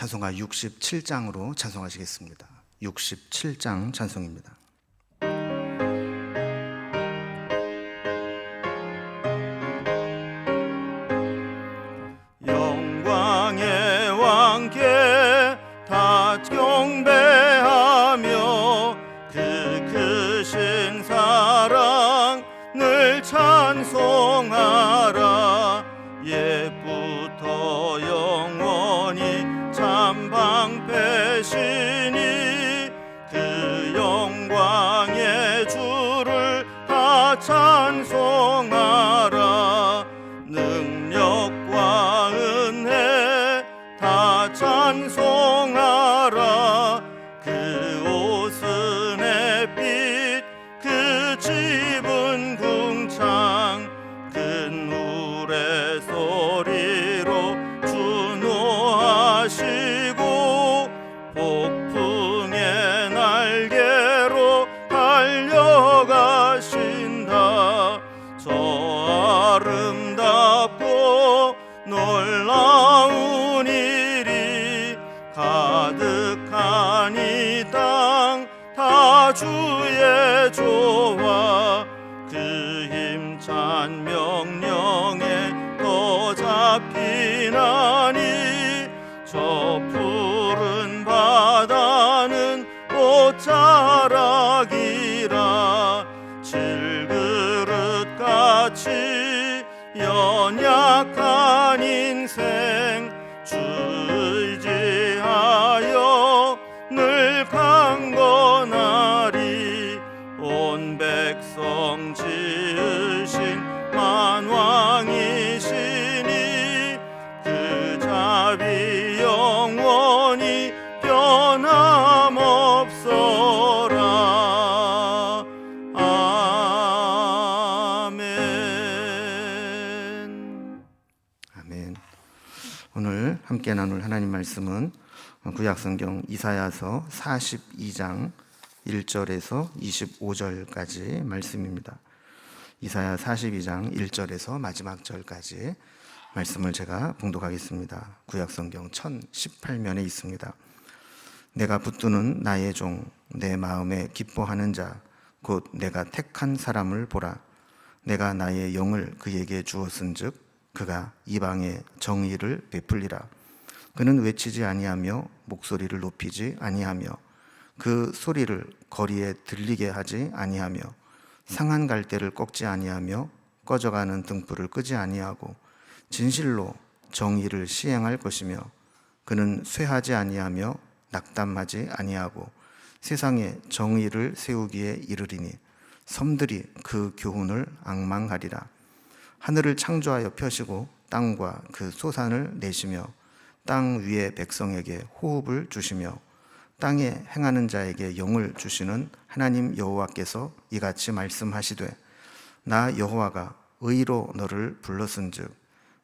찬송가 67장으로 찬송하시겠습니다. 67장 찬송입니다. 영광의 왕께 다 경배하며 그 크신 사랑 늘 찬송하라. 옛부터 영원히 참 방패시니 그 영광의 주를 다 찬송하라. 능력과 은혜 다 찬송하라. 그 옷은 햇빛 그 집은 궁창 큰 우레 소리로 준호하시고 폭풍의 날개로 달려가신다. 저 아름답고 놀라운 일이 가득한 이 땅 다 주의 조화 그 힘찬 명령에 더 잡히나니 저 푸른 바다는 옷자락이라. 질그릇같이 연약한 인생 주 의지하여 늘 강건하리. 온 백성 지으신 만왕이시니 그 자비 영원히 변함없어라. 아멘. 아멘. 오늘 함께 나눌 하나님 말씀은 구약성경 이사야서 42장 1절에서 25절까지 말씀입니다. 이사야 42장 1절에서 마지막 절까지 말씀을 제가 봉독하겠습니다. 구약성경 1018면에 있습니다. 내가 붙드는 나의 종, 내 마음에 기뻐하는 자, 곧 내가 택한 사람을 보라. 내가 나의 영을 그에게 주었은즉 그가 이방에 정의를 베풀리라. 그는 외치지 아니하며 목소리를 높이지 아니하며 그 소리를 거리에 들리게 하지 아니하며 상한 갈대를 꺾지 아니하며 꺼져가는 등불을 끄지 아니하고 진실로 정의를 시행할 것이며 그는 쇠하지 아니하며 낙담하지 아니하고 세상에 정의를 세우기에 이르리니 섬들이 그 교훈을 앙망하리라. 하늘을 창조하여 펴시고 땅과 그 소산을 내시며 땅 위의 백성에게 호흡을 주시며 땅에 행하는 자에게 영을 주시는 하나님 여호와께서 이같이 말씀하시되 나 여호와가 의로 너를 불렀은즉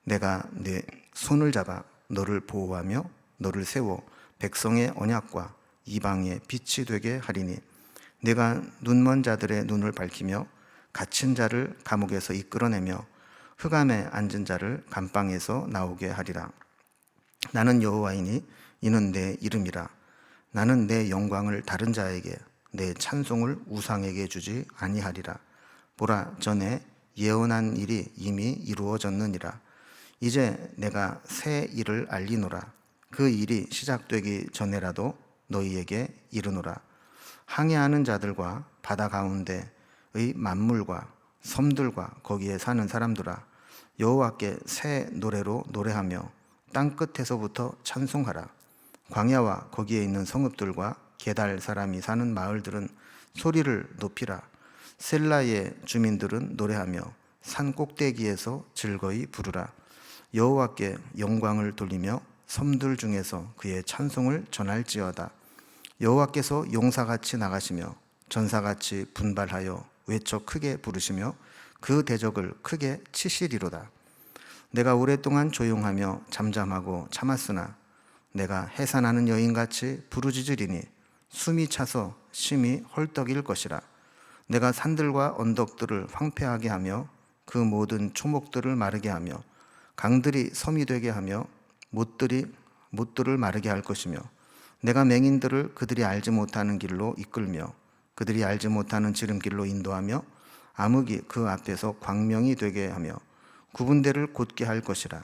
내가 내 손을 잡아 너를 보호하며 너를 세워 백성의 언약과 이방의 빛이 되게 하리니 내가 눈먼 자들의 눈을 밝히며 갇힌 자를 감옥에서 이끌어내며 흑암에 앉은 자를 감방에서 나오게 하리라. 나는 여호와이니 이는 내 이름이라. 나는 내 영광을 다른 자에게 내 찬송을 우상에게 주지 아니하리라. 보라, 전에 예언한 일이 이미 이루어졌느니라. 이제 내가 새 일을 알리노라. 그 일이 시작되기 전에라도 너희에게 이르노라. 항해하는 자들과 바다 가운데의 만물과 섬들과 거기에 사는 사람들아, 여호와께 새 노래로 노래하며 땅 끝에서부터 찬송하라. 광야와 거기에 있는 성읍들과 게달 사람이 사는 마을들은 소리를 높이라. 셀라의 주민들은 노래하며 산 꼭대기에서 즐거이 부르라. 여호와께 영광을 돌리며 섬들 중에서 그의 찬송을 전할지어다. 여호와께서 용사같이 나가시며 전사같이 분발하여 외쳐 크게 부르시며 그 대적을 크게 치시리로다. 내가 오랫동안 조용하며 잠잠하고 참았으나 내가 해산하는 여인같이 부르짖으리니 숨이 차서 심히 헐떡일 것이라. 내가 산들과 언덕들을 황폐하게 하며 그 모든 초목들을 마르게 하며 강들이 섬이 되게 하며 못들이 못들을 마르게 할 것이며 내가 맹인들을 그들이 알지 못하는 길로 이끌며 그들이 알지 못하는 지름길로 인도하며 암흑이 그 앞에서 광명이 되게 하며 구분대를 곧게 할 것이라.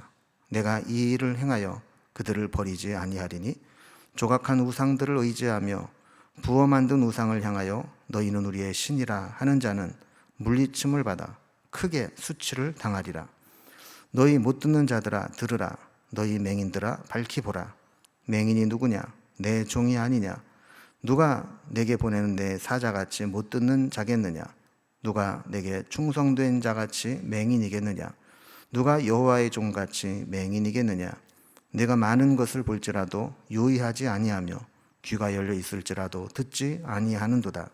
내가 이 일을 행하여 그들을 버리지 아니하리니 조각한 우상들을 의지하며 부어 만든 우상을 향하여 너희는 우리의 신이라 하는 자는 물리침을 받아 크게 수치를 당하리라. 너희 못 듣는 자들아 들으라. 너희 맹인들아 밝히 보라. 맹인이 누구냐? 내 종이 아니냐? 누가 내게 보내는 내 사자같이 못 듣는 자겠느냐? 누가 내게 충성된 자같이 맹인이겠느냐? 누가 여호와의 종같이 맹인이겠느냐? 내가 많은 것을 볼지라도 유의하지 아니하며 귀가 열려 있을지라도 듣지 아니하는도다.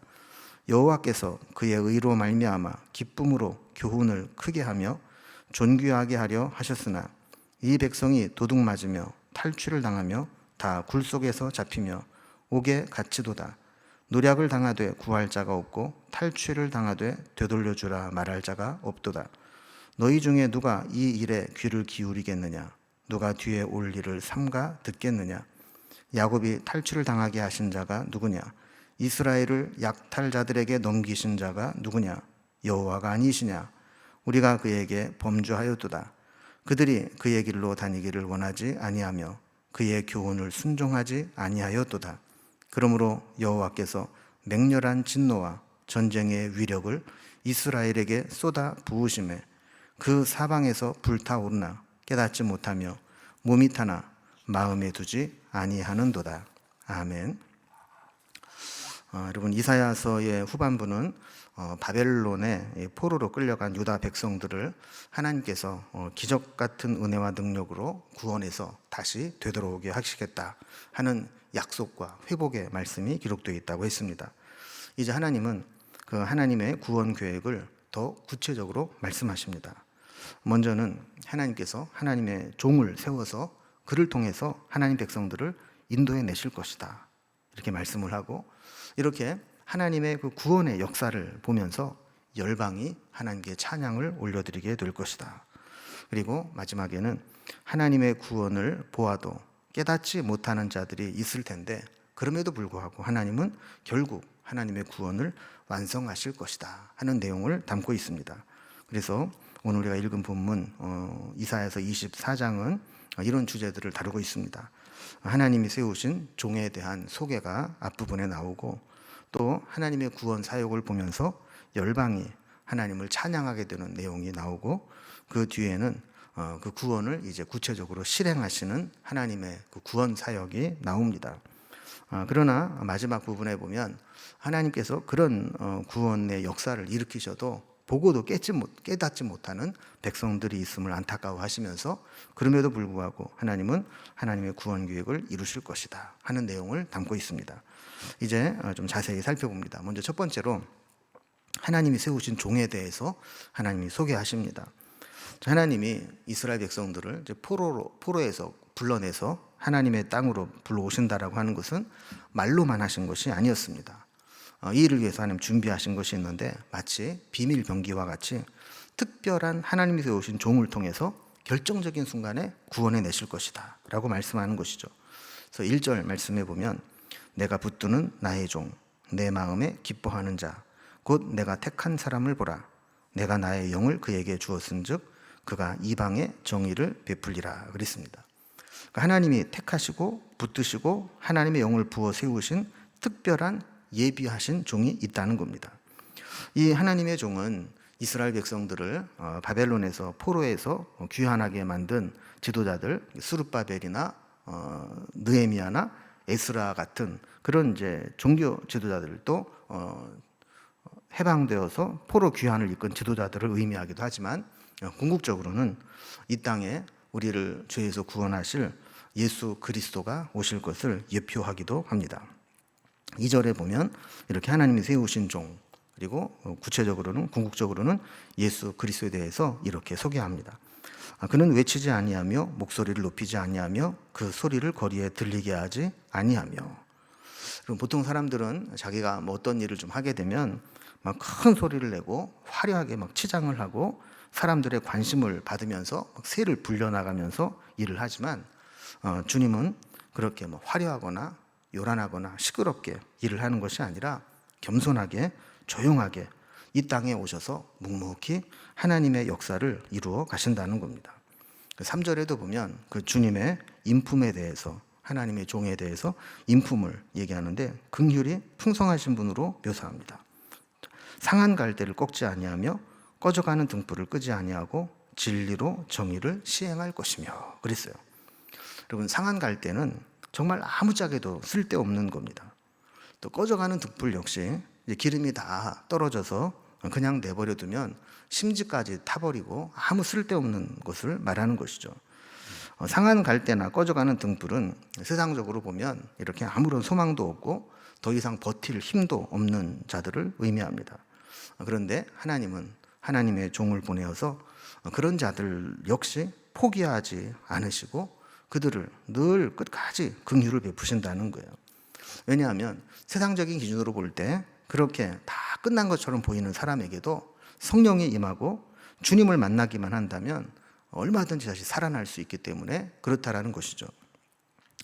여호와께서 그의 의로 말미암아 기쁨으로 교훈을 크게 하며 존귀하게 하려 하셨으나 이 백성이 도둑 맞으며 탈취를 당하며 다 굴 속에서 잡히며 옥에 갇히도다. 노략을 당하되 구할 자가 없고 탈취를 당하되 되돌려주라 말할 자가 없도다. 너희 중에 누가 이 일에 귀를 기울이겠느냐? 누가 뒤에 올 일을 삼가 듣겠느냐? 야곱이 탈취를 당하게 하신 자가 누구냐? 이스라엘을 약탈자들에게 넘기신 자가 누구냐? 여호와가 아니시냐? 우리가 그에게 범죄하였도다. 그들이 그의 길로 다니기를 원하지 아니하며 그의 교훈을 순종하지 아니하였도다. 그러므로 여호와께서 맹렬한 진노와 전쟁의 위력을 이스라엘에게 쏟아 부으심에 그 사방에서 불타오르나 깨닫지 못하며 몸이 타나 마음에 두지 아니하는도다. 아멘. 여러분, 이사야서의 후반부는 바벨론의 포로로 끌려간 유다 백성들을 하나님께서 기적 같은 은혜와 능력으로 구원해서 다시 되돌아오게 하시겠다 하는 약속과 회복의 말씀이 기록되어 있다고 했습니다. 이제 하나님은 그 하나님의 구원 계획을 더 구체적으로 말씀하십니다. 먼저는 하나님께서 하나님의 종을 세워서 그를 통해서 하나님 백성들을 인도해 내실 것이다, 이렇게 말씀을 하고, 이렇게 하나님의 그 구원의 역사를 보면서 열방이 하나님께 찬양을 올려드리게 될 것이다. 그리고 마지막에는 하나님의 구원을 보아도 깨닫지 못하는 자들이 있을 텐데 그럼에도 불구하고 하나님은 결국 하나님의 구원을 완성하실 것이다 하는 내용을 담고 있습니다. 그래서 오늘 우리가 읽은 본문 이사야서 24장은 이런 주제들을 다루고 있습니다. 하나님이 세우신 종에 대한 소개가 앞부분에 나오고, 또 하나님의 구원 사역을 보면서 열방이 하나님을 찬양하게 되는 내용이 나오고, 그 뒤에는 그 구원을 이제 구체적으로 실행하시는 하나님의 그 구원 사역이 나옵니다. 그러나 마지막 부분에 보면 하나님께서 그런 구원의 역사를 일으키셔도 보고도 깨닫지 못하는 백성들이 있음을 안타까워하시면서 그럼에도 불구하고 하나님은 하나님의 구원 계획을 이루실 것이다 하는 내용을 담고 있습니다. 이제 좀 자세히 살펴봅니다. 먼저 첫 번째로 하나님이 세우신 종에 대해서 하나님이 소개하십니다. 하나님이 이스라엘 백성들을 이제 포로에서 불러내서 하나님의 땅으로 불러오신다라고 하는 것은 말로만 하신 것이 아니었습니다. 이 일을 위해서 하나님 준비하신 것이 있는데 마치 비밀 병기와 같이 특별한 하나님이 세우신 종을 통해서 결정적인 순간에 구원해 내실 것이다 라고 말씀하는 것이죠. 그래서 1절 말씀해 보면 내가 붙드는 나의 종, 내 마음에 기뻐하는 자, 곧 내가 택한 사람을 보라. 내가 나의 영을 그에게 주었은 즉 그가 이방의 정의를 베풀리라 그랬습니다. 그러니까 하나님이 택하시고 붙드시고 하나님의 영을 부어 세우신 특별한 예비하신 종이 있다는 겁니다. 이 하나님의 종은 이스라엘 백성들을 바벨론에서 포로에서 귀환하게 만든 지도자들 스룹바벨이나 느헤미야나 에스라 같은 그런 이제 종교 지도자들도 해방되어서 포로 귀환을 이끈 지도자들을 의미하기도 하지만 궁극적으로는 이 땅에 우리를 죄에서 구원하실 예수 그리스도가 오실 것을 예표하기도 합니다. 2절에 보면 이렇게 하나님이 세우신 종, 그리고 구체적으로는 궁극적으로는 예수 그리스도에 대해서 이렇게 소개합니다. 그는 외치지 아니하며 목소리를 높이지 아니하며 그 소리를 거리에 들리게 하지 아니하며. 그럼 보통 사람들은 자기가 뭐 어떤 일을 좀 하게 되면 막 큰 소리를 내고 화려하게 막 치장을 하고 사람들의 관심을 받으면서 막 새를 불려나가면서 일을 하지만, 주님은 그렇게 뭐 화려하거나 요란하거나 시끄럽게 일을 하는 것이 아니라 겸손하게 조용하게 이 땅에 오셔서 묵묵히 하나님의 역사를 이루어 가신다는 겁니다. 3절에도 보면 그 주님의 인품에 대해서, 하나님의 종에 대해서 인품을 얘기하는데 긍휼이 풍성하신 분으로 묘사합니다. 상한 갈대를 꺾지 아니하며 꺼져가는 등불을 끄지 아니하고 진리로 정의를 시행할 것이며 그랬어요. 여러분, 상한 갈대는 정말 아무짝에도 쓸데없는 겁니다. 또 꺼져가는 등불 역시 이제 기름이 다 떨어져서 그냥 내버려 두면 심지까지 타버리고 아무 쓸데없는 것을 말하는 것이죠. 상한 갈대나 꺼져가는 등불은 세상적으로 보면 이렇게 아무런 소망도 없고 더 이상 버틸 힘도 없는 자들을 의미합니다. 그런데 하나님은 하나님의 종을 보내어서 그런 자들 역시 포기하지 않으시고 그들을 늘 끝까지 긍휼을 베푸신다는 거예요. 왜냐하면 세상적인 기준으로 볼 때 그렇게 다 끝난 것처럼 보이는 사람에게도 성령이 임하고 주님을 만나기만 한다면 얼마든지 다시 살아날 수 있기 때문에 그렇다라는 것이죠.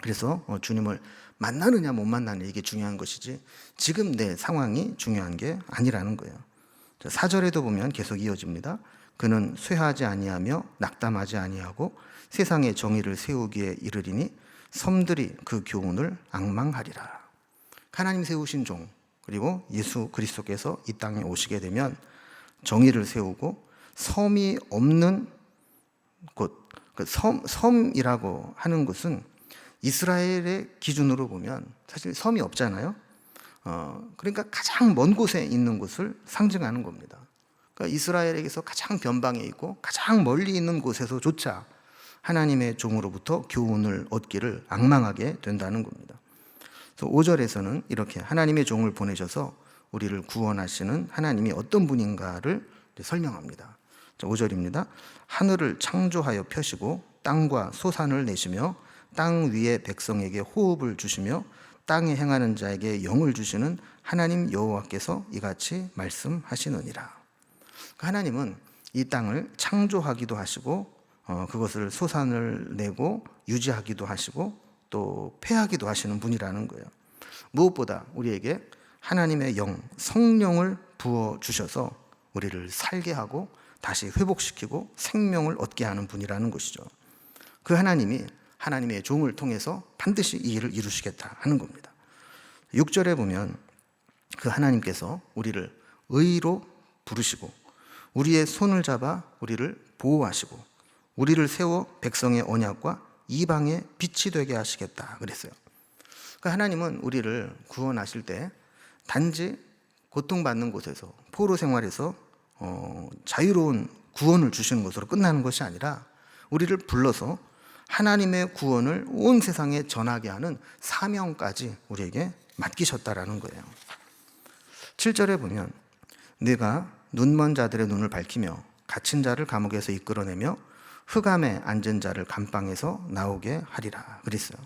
그래서 주님을 만나느냐 못 만나느냐 이게 중요한 것이지 지금 내 상황이 중요한 게 아니라는 거예요. 4절에도 보면 계속 이어집니다. 그는 쇠하지 아니하며 낙담하지 아니하고 세상의 정의를 세우기에 이르리니 섬들이 그 교훈을 앙망하리라. 하나님 세우신 종 그리고 예수 그리스도께서 이 땅에 오시게 되면 정의를 세우고 섬이 없는 곳, 그 섬이라고 하는 곳은 이스라엘의 기준으로 보면 사실 섬이 없잖아요. 그러니까 가장 먼 곳에 있는 곳을 상징하는 겁니다. 그러니까 이스라엘에게서 가장 변방에 있고 가장 멀리 있는 곳에서조차 하나님의 종으로부터 교훈을 얻기를 앙망하게 된다는 겁니다. 그래서 5절에서는 이렇게 하나님의 종을 보내셔서 우리를 구원하시는 하나님이 어떤 분인가를 설명합니다. 5절입니다. 하늘을 창조하여 펴시고 땅과 소산을 내시며 땅 위의 백성에게 호흡을 주시며 땅에 행하는 자에게 영을 주시는 하나님 여호와께서 이같이 말씀하시느니라. 하나님은 이 땅을 창조하기도 하시고 그것을 소산을 내고 유지하기도 하시고 또 폐하기도 하시는 분이라는 거예요. 무엇보다 우리에게 하나님의 영, 성령을 부어주셔서 우리를 살게 하고 다시 회복시키고 생명을 얻게 하는 분이라는 것이죠. 그 하나님이 하나님의 종을 통해서 반드시 이 일을 이루시겠다 하는 겁니다. 6절에 보면 그 하나님께서 우리를 의로 부르시고 우리의 손을 잡아 우리를 보호하시고 우리를 세워 백성의 언약과 이방의 빛이 되게 하시겠다 그랬어요. 그 하나님은 우리를 구원하실 때 단지 고통받는 곳에서 포로 생활에서 자유로운 구원을 주시는 것으로 끝나는 것이 아니라 우리를 불러서 하나님의 구원을 온 세상에 전하게 하는 사명까지 우리에게 맡기셨다라는 거예요. 7절에 보면 내가 눈먼 자들의 눈을 밝히며 갇힌 자를 감옥에서 이끌어내며 흑암에 앉은 자를 감방에서 나오게 하리라 그랬어요.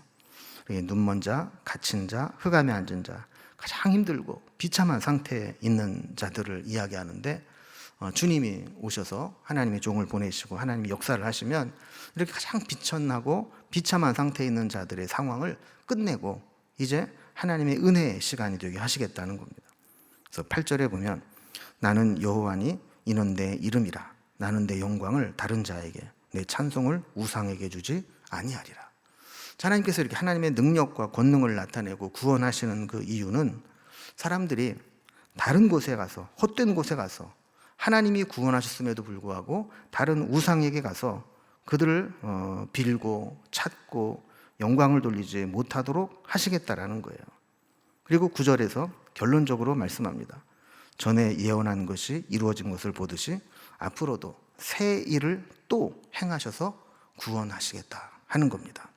눈먼 자, 갇힌 자, 흑암에 앉은 자, 가장 힘들고 비참한 상태에 있는 자들을 이야기하는데 주님이 오셔서 하나님의 종을 보내시고 하나님이 역사를 하시면 이렇게 가장 비천하고 비참한 상태에 있는 자들의 상황을 끝내고 이제 하나님의 은혜의 시간이 되게 하시겠다는 겁니다. 그래서 8절에 보면 나는 여호와니 이는 내 이름이라 나는 내 영광을 다른 자에게 내 찬송을 우상에게 주지 아니하리라. 하나님께서 이렇게 하나님의 능력과 권능을 나타내고 구원하시는 그 이유는 사람들이 다른 곳에 가서 헛된 곳에 가서 하나님이 구원하셨음에도 불구하고 다른 우상에게 가서 그들을 빌고 찾고 영광을 돌리지 못하도록 하시겠다라는 거예요. 그리고 9절에서 결론적으로 말씀합니다. 전에 예언한 것이 이루어진 것을 보듯이 앞으로도 새 일을 또 행하셔서 구원하시겠다 하는 겁니다.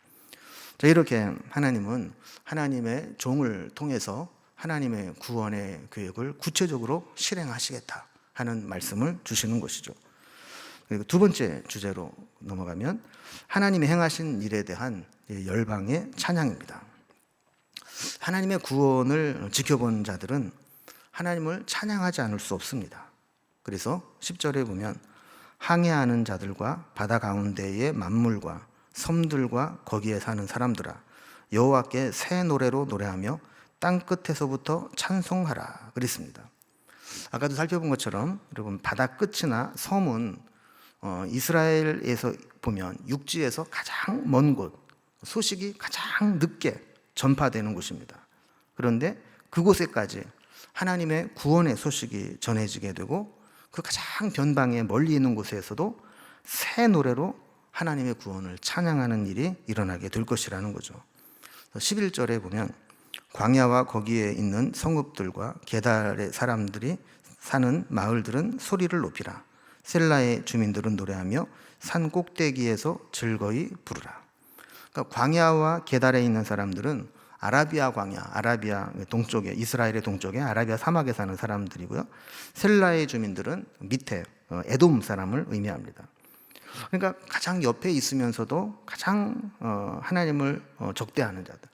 자, 이렇게 하나님은 하나님의 종을 통해서 하나님의 구원의 계획을 구체적으로 실행하시겠다 하는 말씀을 주시는 것이죠. 그리고 두 번째 주제로 넘어가면 하나님이 행하신 일에 대한 열방의 찬양입니다. 하나님의 구원을 지켜본 자들은 하나님을 찬양하지 않을 수 없습니다. 그래서 10절에 보면 항해하는 자들과 바다 가운데의 만물과 섬들과 거기에 사는 사람들아 여호와께 새 노래로 노래하며 땅 끝에서부터 찬송하라 그랬습니다. 아까도 살펴본 것처럼 여러분 바다 끝이나 섬은 이스라엘에서 보면 육지에서 가장 먼 곳, 소식이 가장 늦게 전파되는 곳입니다. 그런데 그곳에까지 하나님의 구원의 소식이 전해지게 되고 그 가장 변방에 멀리 있는 곳에서도 새 노래로 하나님의 구원을 찬양하는 일이 일어나게 될 것이라는 거죠. 11절에 보면 광야와 거기에 있는 성읍들과 게달의 사람들이 사는 마을들은 소리를 높이라. 셀라의 주민들은 노래하며 산 꼭대기에서 즐거이 부르라. 그러니까 광야와 게달에 있는 사람들은 아라비아 광야, 아라비아 동쪽에, 이스라엘의 동쪽에 아라비아 사막에 사는 사람들이고요. 셀라의 주민들은 밑에 에돔 사람을 의미합니다. 그러니까 가장 옆에 있으면서도 가장 하나님을 적대하는 자들.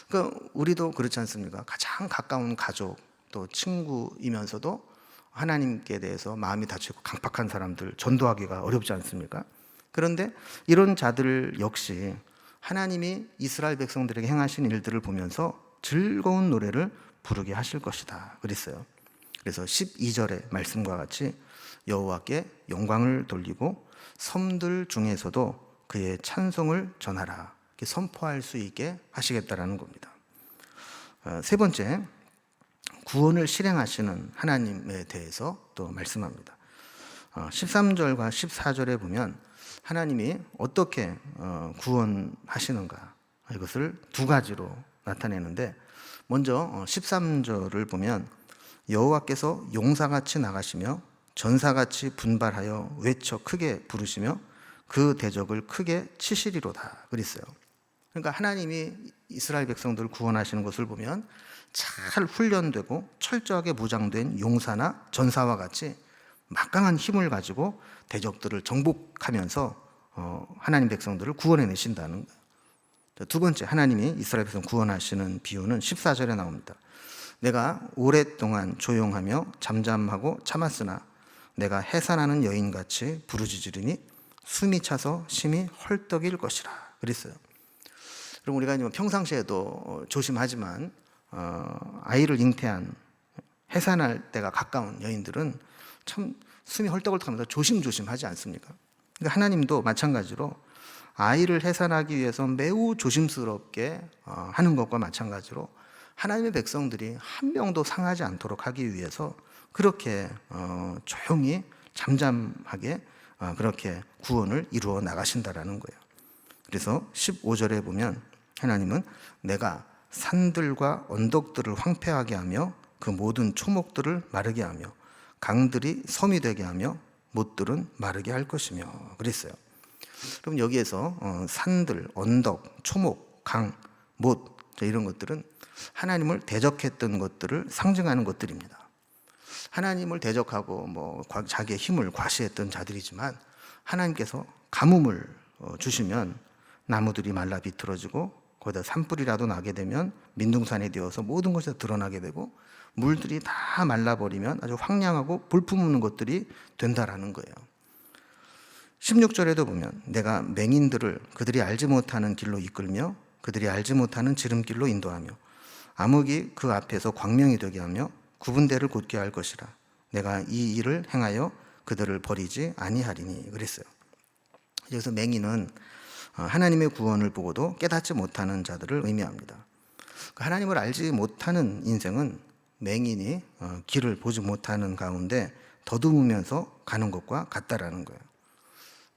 그러니까 우리도 그렇지 않습니까? 가장 가까운 가족 또 친구이면서도 하나님께 대해서 마음이 닫히고 강팍한 사람들 전도하기가 어렵지 않습니까? 그런데 이런 자들 역시 하나님이 이스라엘 백성들에게 행하신 일들을 보면서 즐거운 노래를 부르게 하실 것이다 그랬어요. 그래서 12절의 말씀과 같이 여호와께 영광을 돌리고 섬들 중에서도 그의 찬송을 전하라 이렇게 선포할 수 있게 하시겠다라는 겁니다. 세 번째, 구원을 실행하시는 하나님에 대해서 또 말씀합니다. 13절과 14절에 보면 하나님이 어떻게 구원하시는가 이것을 두 가지로 나타내는데 먼저 13절을 보면 여호와께서 용사같이 나가시며 전사같이 분발하여 외쳐 크게 부르시며 그 대적을 크게 치시리로다 그랬어요. 그러니까 하나님이 이스라엘 백성들을 구원하시는 것을 보면 잘 훈련되고 철저하게 무장된 용사나 전사와 같이 막강한 힘을 가지고 대적들을 정복하면서 하나님 백성들을 구원해 내신다는 거예요. 두 번째, 하나님이 이스라엘 백성 구원하시는 비유는 14절에 나옵니다. 내가 오랫동안 조용하며 잠잠하고 참았으나 내가 해산하는 여인같이 부르짖으리니 숨이 차서 심히 헐떡일 것이라 그랬어요. 그럼 우리가 평상시에도 조심하지만 아이를 잉태한 해산할 때가 가까운 여인들은 참 숨이 헐떡헐떡하면서 조심조심하지 않습니까? 그러니까 하나님도 마찬가지로 아이를 해산하기 위해서 매우 조심스럽게 하는 것과 마찬가지로 하나님의 백성들이 한 명도 상하지 않도록 하기 위해서 그렇게 조용히 잠잠하게 그렇게 구원을 이루어 나가신다라는 거예요. 그래서 15절에 보면 하나님은 내가 산들과 언덕들을 황폐하게 하며 그 모든 초목들을 마르게 하며 강들이 섬이 되게 하며 못들은 마르게 할 것이며 그랬어요. 그럼 여기에서 산들, 언덕, 초목, 강, 못 이런 것들은 하나님을 대적했던 것들을 상징하는 것들입니다. 하나님을 대적하고 자기의 힘을 과시했던 자들이지만 하나님께서 가뭄을 주시면 나무들이 말라 비틀어지고 거기다 산불이라도 나게 되면 민둥산이 되어서 모든 것이 드러나게 되고 물들이 다 말라버리면 아주 황량하고 볼품없는 것들이 된다라는 거예요. 16절에도 보면 내가 맹인들을 그들이 알지 못하는 길로 이끌며 그들이 알지 못하는 지름길로 인도하며 암흑이 그 앞에서 광명이 되게 하며 구분대를 곧게 할 것이라 내가 이 일을 행하여 그들을 버리지 아니하리니 그랬어요. 여기서 맹인은 하나님의 구원을 보고도 깨닫지 못하는 자들을 의미합니다. 하나님을 알지 못하는 인생은 맹인이 길을 보지 못하는 가운데 더듬으면서 가는 것과 같다라는 거예요.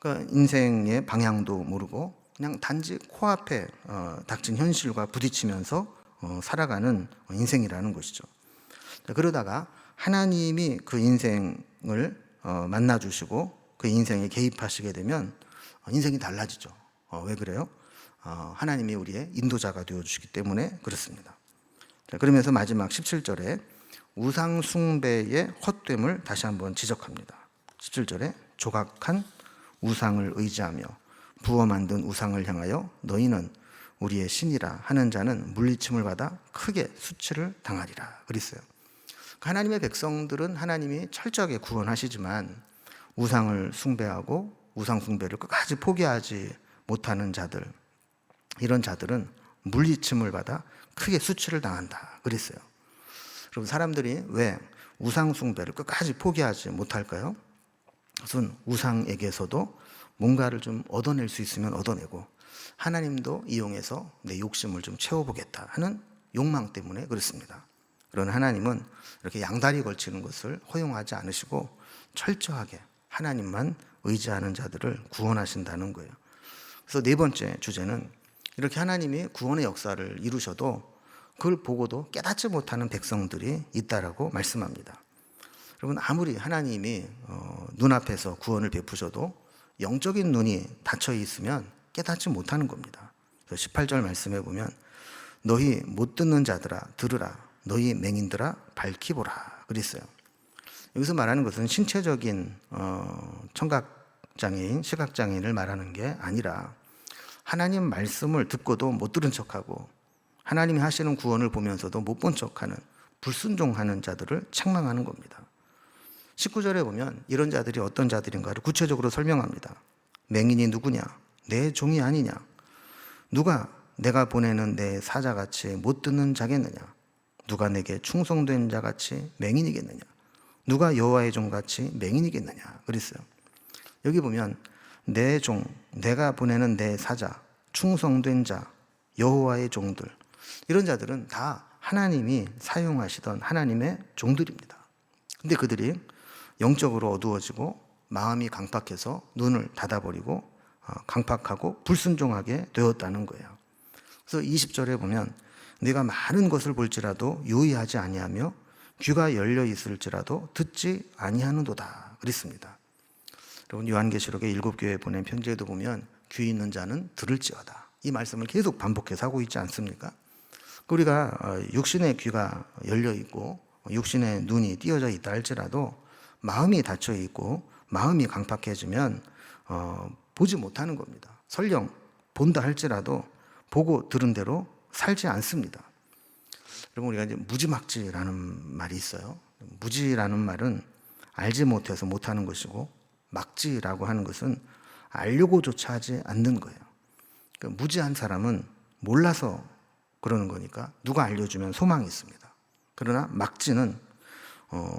그러니까 인생의 방향도 모르고 그냥 단지 코앞에 닥친 현실과 부딪히면서 살아가는 인생이라는 것이죠. 그러다가 하나님이 그 인생을 만나주시고 그 인생에 개입하시게 되면 인생이 달라지죠. 왜 그래요? 하나님이 우리의 인도자가 되어주시기 때문에 그렇습니다. 그러면서 마지막 17절에 우상 숭배의 헛됨을 다시 한번 지적합니다. 17절에 조각한 우상을 의지하며 부어 만든 우상을 향하여 너희는 우리의 신이라 하는 자는 물리침을 받아 크게 수치를 당하리라 그랬어요. 하나님의 백성들은 하나님이 철저하게 구원하시지만 우상을 숭배하고 우상 숭배를 끝까지 포기하지 못하는 자들, 이런 자들은 물리침을 받아 크게 수치를 당한다 그랬어요. 그럼 사람들이 왜 우상 숭배를 끝까지 포기하지 못할까요? 그것은 우상에게서도 뭔가를 좀 얻어낼 수 있으면 얻어내고 하나님도 이용해서 내 욕심을 좀 채워보겠다 하는 욕망 때문에 그렇습니다. 그러나 하나님은 이렇게 양다리 걸치는 것을 허용하지 않으시고 철저하게 하나님만 의지하는 자들을 구원하신다는 거예요. 그래서 네 번째 주제는 이렇게 하나님이 구원의 역사를 이루셔도 그걸 보고도 깨닫지 못하는 백성들이 있다라고 말씀합니다. 여러분, 아무리 하나님이 눈앞에서 구원을 베푸셔도 영적인 눈이 닫혀 있으면 깨닫지 못하는 겁니다. 그래서 18절 말씀해 보면 너희 못 듣는 자들아 들으라, 너희 맹인들아 밝히 보라 그랬어요. 여기서 말하는 것은 신체적인 청각장애인, 시각장애인을 말하는 게 아니라 하나님 말씀을 듣고도 못 들은 척하고 하나님이 하시는 구원을 보면서도 못 본 척하는 불순종하는 자들을 책망하는 겁니다. 19절에 보면 이런 자들이 어떤 자들인가를 구체적으로 설명합니다. 맹인이 누구냐? 내 종이 아니냐? 누가 내가 보내는 내 사자같이 못 듣는 자겠느냐? 누가 내게 충성된 자같이 맹인이겠느냐? 누가 여호와의 종같이 맹인이겠느냐? 그랬어요. 여기 보면 내 종, 내가 보내는 내 사자, 충성된 자, 여호와의 종들, 이런 자들은 다 하나님이 사용하시던 하나님의 종들입니다. 근데 그들이 영적으로 어두워지고 마음이 강팍해서 눈을 닫아버리고 강팍하고 불순종하게 되었다는 거예요. 그래서 20절에 보면 네가 많은 것을 볼지라도 유의하지 아니하며 귀가 열려 있을지라도 듣지 아니하는도다 그랬습니다. 여러분, 요한계시록의 7교회에 보낸 편지에도 보면 귀 있는 자는 들을지어다, 이 말씀을 계속 반복해서 하고 있지 않습니까? 우리가 육신의 귀가 열려 있고 육신의 눈이 띄어져 있다 할지라도 마음이 닫혀 있고 마음이 강팍해지면 보지 못하는 겁니다. 설령 본다 할지라도 보고 들은 대로 살지 않습니다. 여러분, 우리가 이제 무지막지라는 말이 있어요. 무지라는 말은 알지 못해서 못하는 것이고 막지라고 하는 것은 알려고조차 하지 않는 거예요. 그러니까 무지한 사람은 몰라서 그러는 거니까 누가 알려주면 소망이 있습니다. 그러나 막지는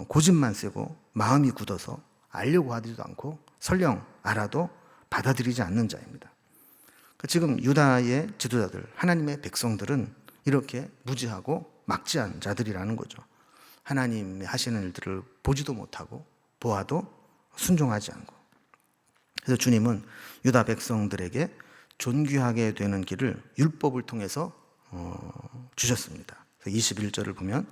고집만 세고 마음이 굳어서 알려고 하지도 않고 설령 알아도 받아들이지 않는 자입니다. 지금 유다의 지도자들, 하나님의 백성들은 이렇게 무지하고 막지한 자들이라는 거죠. 하나님이 하시는 일들을 보지도 못하고 보아도 순종하지 않고. 그래서 주님은 유다 백성들에게 존귀하게 되는 길을 율법을 통해서 주셨습니다. 21절을 보면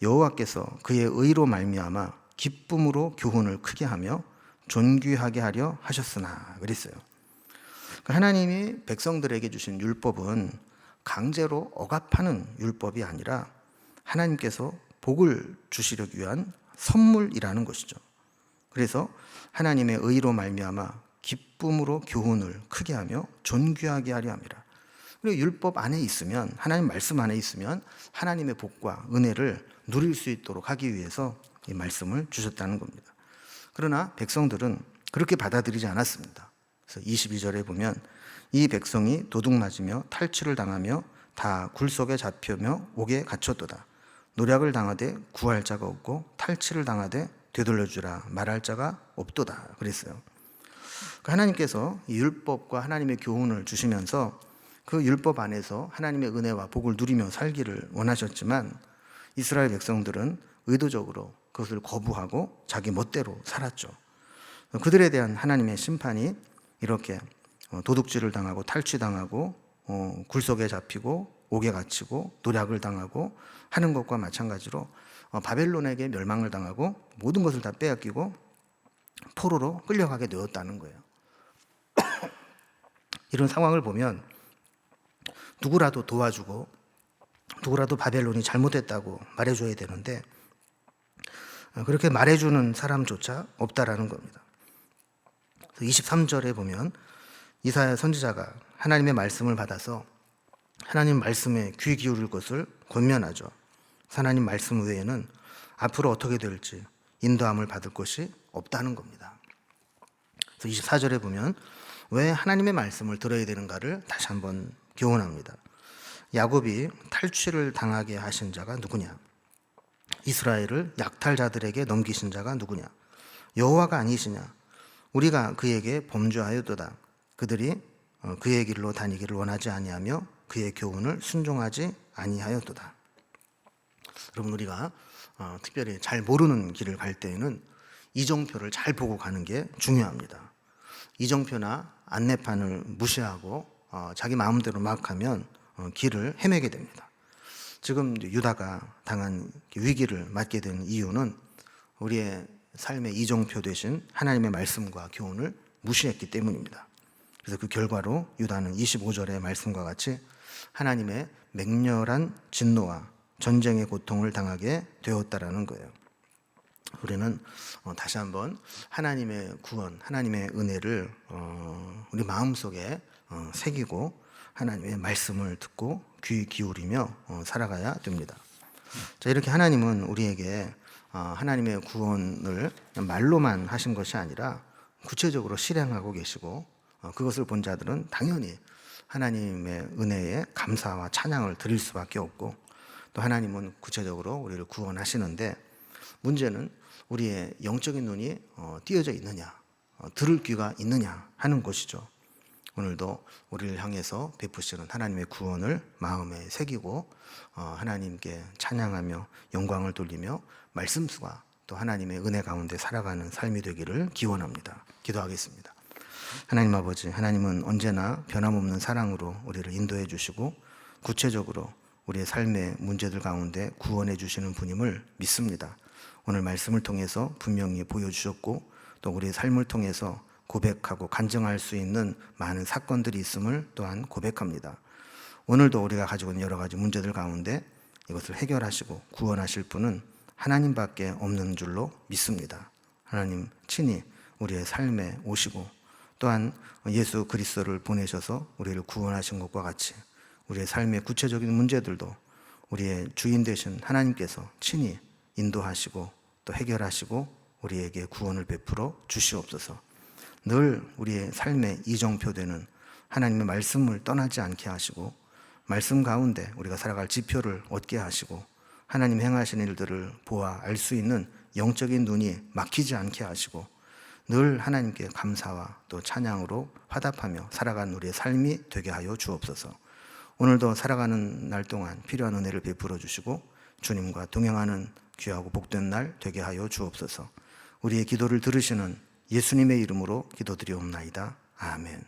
여호와께서 그의 의로 말미암아 기쁨으로 교훈을 크게 하며 존귀하게 하려 하셨으나 그랬어요. 하나님이 백성들에게 주신 율법은 강제로 억압하는 율법이 아니라 하나님께서 복을 주시려기 위한 선물이라는 것이죠. 그래서 하나님의 의로 말미암아 기쁨으로 교훈을 크게 하며 존귀하게 하려 함이라. 그리고 율법 안에 있으면, 하나님 말씀 안에 있으면 하나님의 복과 은혜를 누릴 수 있도록 하기 위해서 이 말씀을 주셨다는 겁니다. 그러나 백성들은 그렇게 받아들이지 않았습니다. 그래서 22절에 보면 이 백성이 도둑맞으며 탈취를 당하며 다 굴속에 잡혀며 옥에 갇혔도다. 노략을 당하되 구할 자가 없고 탈취를 당하되 되돌려주라 말할 자가 없도다 그랬어요. 하나님께서 이 율법과 하나님의 교훈을 주시면서 그 율법 안에서 하나님의 은혜와 복을 누리며 살기를 원하셨지만 이스라엘 백성들은 의도적으로 그것을 거부하고 자기 멋대로 살았죠. 그들에 대한 하나님의 심판이 이렇게 도둑질을 당하고 탈취당하고 굴속에 잡히고 옥에 갇히고 노략을 당하고 하는 것과 마찬가지로 바벨론에게 멸망을 당하고 모든 것을 다 빼앗기고 포로로 끌려가게 되었다는 거예요. 이런 상황을 보면 누구라도 도와주고 누구라도 바벨론이 잘못했다고 말해줘야 되는데 그렇게 말해주는 사람조차 없다라는 겁니다. 23절에 보면 이사야 선지자가 하나님의 말씀을 받아서 하나님 말씀에 귀 기울일 것을 권면하죠. 하나님 말씀 외에는 앞으로 어떻게 될지 인도함을 받을 것이 없다는 겁니다. 그래서 24절에 보면 왜 하나님의 말씀을 들어야 되는가를 다시 한번 교훈합니다. 야곱이 탈취를 당하게 하신 자가 누구냐? 이스라엘을 약탈자들에게 넘기신 자가 누구냐? 여호와가 아니시냐? 우리가 그에게 범죄하였도다. 그들이 그의 길로 다니기를 원하지 아니하며 그의 교훈을 순종하지 아니하였도다. 여러분, 우리가 특별히 잘 모르는 길을 갈 때에는 이정표를 잘 보고 가는 게 중요합니다. 이정표나 안내판을 무시하고 자기 마음대로 막 하면 길을 헤매게 됩니다. 지금 유다가 당한 위기를 맞게 된 이유는 우리의 삶의 이정표 되신 하나님의 말씀과 교훈을 무시했기 때문입니다. 그래서 그 결과로 유다는 25절의 말씀과 같이 하나님의 맹렬한 진노와 전쟁의 고통을 당하게 되었다라는 거예요. 우리는 다시 한번 하나님의 구원, 하나님의 은혜를 우리 마음속에 새기고 하나님의 말씀을 듣고 귀 기울이며 살아가야 됩니다. 자, 이렇게 하나님은 우리에게 하나님의 구원을 말로만 하신 것이 아니라 구체적으로 실행하고 계시고, 그것을 본 자들은 당연히 하나님의 은혜에 감사와 찬양을 드릴 수밖에 없고, 또 하나님은 구체적으로 우리를 구원하시는데, 문제는 우리의 영적인 눈이 띄어져 있느냐, 들을 귀가 있느냐 하는 것이죠. 오늘도 우리를 향해서 베푸시는 하나님의 구원을 마음에 새기고 하나님께 찬양하며 영광을 돌리며 말씀수가 또 하나님의 은혜 가운데 살아가는 삶이 되기를 기원합니다. 기도하겠습니다. 하나님 아버지, 하나님은 언제나 변함없는 사랑으로 우리를 인도해 주시고 구체적으로 우리의 삶의 문제들 가운데 구원해 주시는 분임을 믿습니다. 오늘 말씀을 통해서 분명히 보여주셨고, 또 우리의 삶을 통해서 고백하고 간증할 수 있는 많은 사건들이 있음을 또한 고백합니다. 오늘도 우리가 가지고 있는 여러 가지 문제들 가운데 이것을 해결하시고 구원하실 분은 하나님밖에 없는 줄로 믿습니다. 하나님 친히 우리의 삶에 오시고, 또한 예수 그리스도를 보내셔서 우리를 구원하신 것과 같이 우리의 삶의 구체적인 문제들도 우리의 주인 되신 하나님께서 친히 인도하시고 또 해결하시고 우리에게 구원을 베풀어 주시옵소서. 늘 우리의 삶의 이정표 되는 하나님의 말씀을 떠나지 않게 하시고, 말씀 가운데 우리가 살아갈 지표를 얻게 하시고, 하나님 행하시는 일들을 보아 알 수 있는 영적인 눈이 막히지 않게 하시고, 늘 하나님께 감사와 또 찬양으로 화답하며 살아가는 우리의 삶이 되게 하여 주옵소서. 오늘도 살아가는 날 동안 필요한 은혜를 베풀어 주시고 주님과 동행하는 귀하고 복된 날 되게 하여 주옵소서. 우리의 기도를 들으시는 예수님의 이름으로 기도드리옵나이다. 아멘.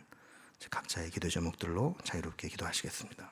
각자의 기도 제목들로 자유롭게 기도하시겠습니다.